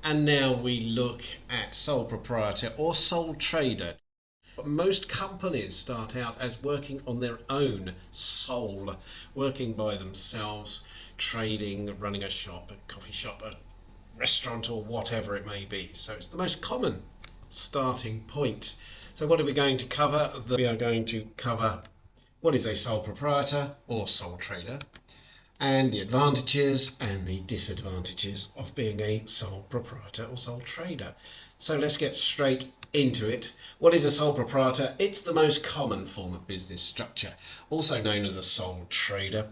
And now we look at sole proprietor or sole trader. Most companies start out as working on their own sole, working by themselves, trading, running a shop, a coffee shop, a restaurant, or whatever it may be. So it's the most common starting point. So what are we going to cover? We are going to cover what is a sole proprietor or sole trader, and the advantages and the disadvantages of being a sole proprietor or sole trader. So let's get straight into it. What is a sole proprietor? It's the most common form of business structure, also known as a sole trader.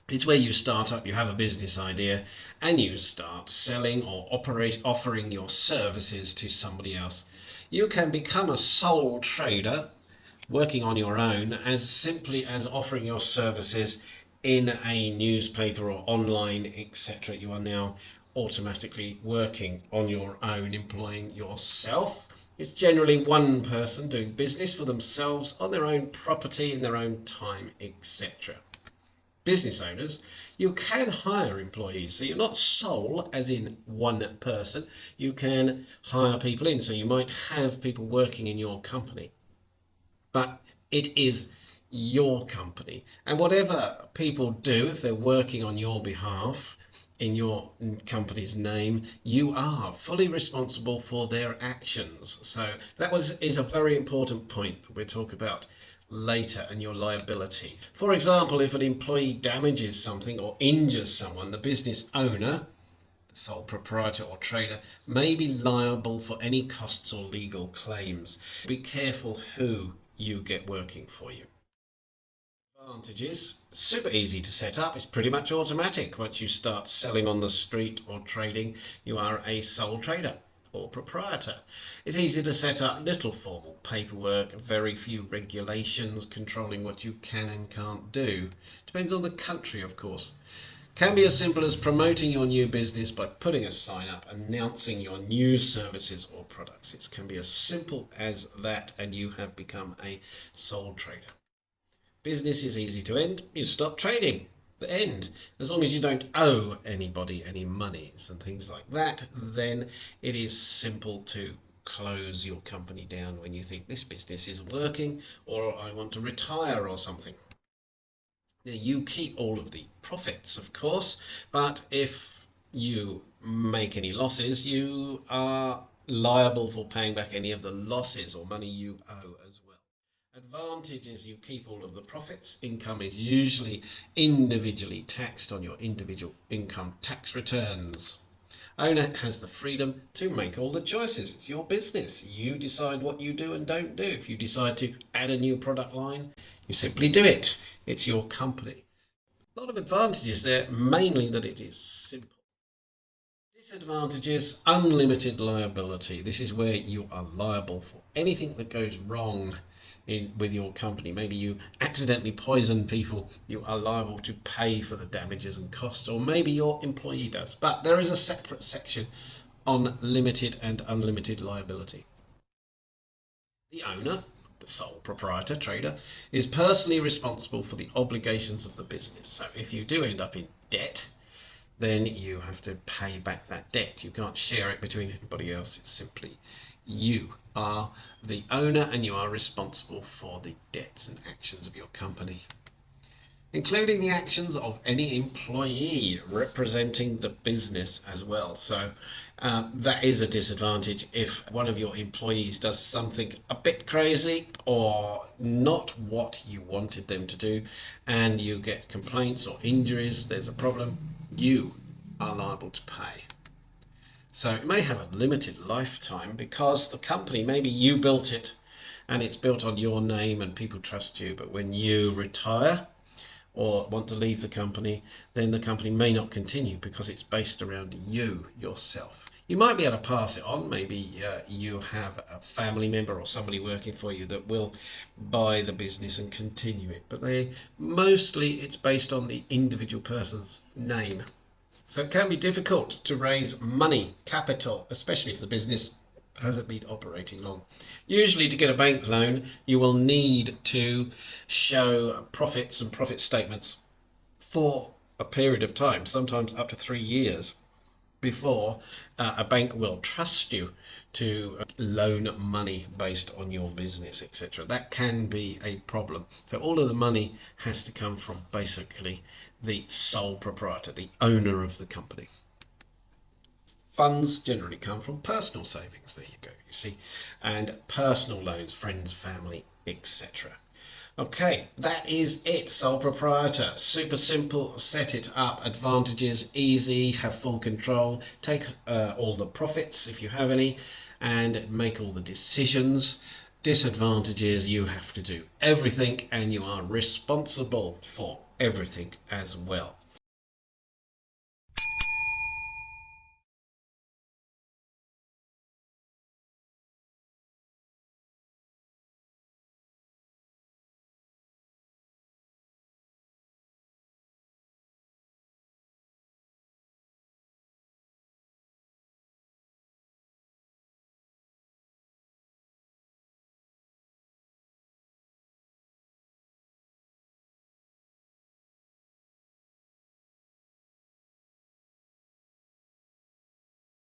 It's where you start up, you have a business idea, and you start selling or offering your services to somebody else. You can become a sole trader working on your own as simply as offering your services in a newspaper or online, etc. You are now automatically working on your own, employing yourself. It's generally one person doing business for themselves on their own property, in their own time, etc. Business owners, you can hire employees, so you're not sole as in one person. You can hire people in, so you might have people working in your company, but it is your company, and whatever people do, if they're working on your behalf in your company's name, you are fully responsible for their actions. So that is a very important point that we'll talk about later, and your liability. For example, if an employee damages something or injures someone, the business owner, the sole proprietor or trader, may be liable for any costs or legal claims. Be careful who you get working for you. Advantages: super easy to set up. It's pretty much automatic. Once you start selling on the street or trading, you are a sole trader or proprietor. It's easy to set up, little formal paperwork, very few regulations controlling what you can and can't do. Depends on the country, of course. Can be as simple as promoting your new business by putting a sign up announcing your new services or products. It can be as simple as that, and you have become a sole trader. Business is easy to end. You stop trading. The end. As long as you don't owe anybody any monies and things like that, then it is simple to close your company down when you think this business is working, or I want to retire or something. You keep all of the profits, of course, but if you make any losses, you are liable for paying back any of the losses or money you owe as well. Advantage is you keep all of the profits. Income is usually individually taxed on your individual income tax returns. Owner has the freedom to make all the choices. It's your business. You decide what you do and don't do. If you decide to add a new product line, you simply do it. It's your company. A lot of advantages there, mainly that it is simple. Disadvantages: unlimited liability. This is where you are liable for anything that goes wrong with your company. Maybe you accidentally poison people, you are liable to pay for the damages and costs, or maybe your employee does. But there is a separate section on limited and unlimited liability. The owner, the sole proprietor, trader, is personally responsible for the obligations of the business. So if you do end up in debt, then you have to pay back that debt. You can't share it between anybody else. It's simply you are the owner, and you are responsible for the debts and actions of your company, including the actions of any employee representing the business as well. So that is a disadvantage if one of your employees does something a bit crazy or not what you wanted them to do, and you get complaints or injuries, there's a problem, you are liable to pay. So it may have a limited lifetime because the company, maybe you built it and it's built on your name and people trust you, but when you retire or want to leave the company, then the company may not continue because it's based around you, yourself. You might be able to pass it on. Maybe you have a family member or somebody working for you that will buy the business and continue it, but mostly it's based on the individual person's name. So it can be difficult to raise money, capital, especially if the business hasn't been operating long. Usually to get a bank loan, you will need to show profits and profit statements for a period of time, sometimes up to 3 years. before a bank will trust you to loan money based on your business, etc. That can be a problem. So all of the money has to come from basically the sole proprietor, the owner of the company. Funds generally come from personal savings, there you go, you see, and personal loans, friends, family, etc. Okay, that is it. Sole proprietor. Super simple. Set it up. Advantages, easy. Have full control. Take all the profits if you have any and make all the decisions. Disadvantages, you have to do everything and you are responsible for everything as well.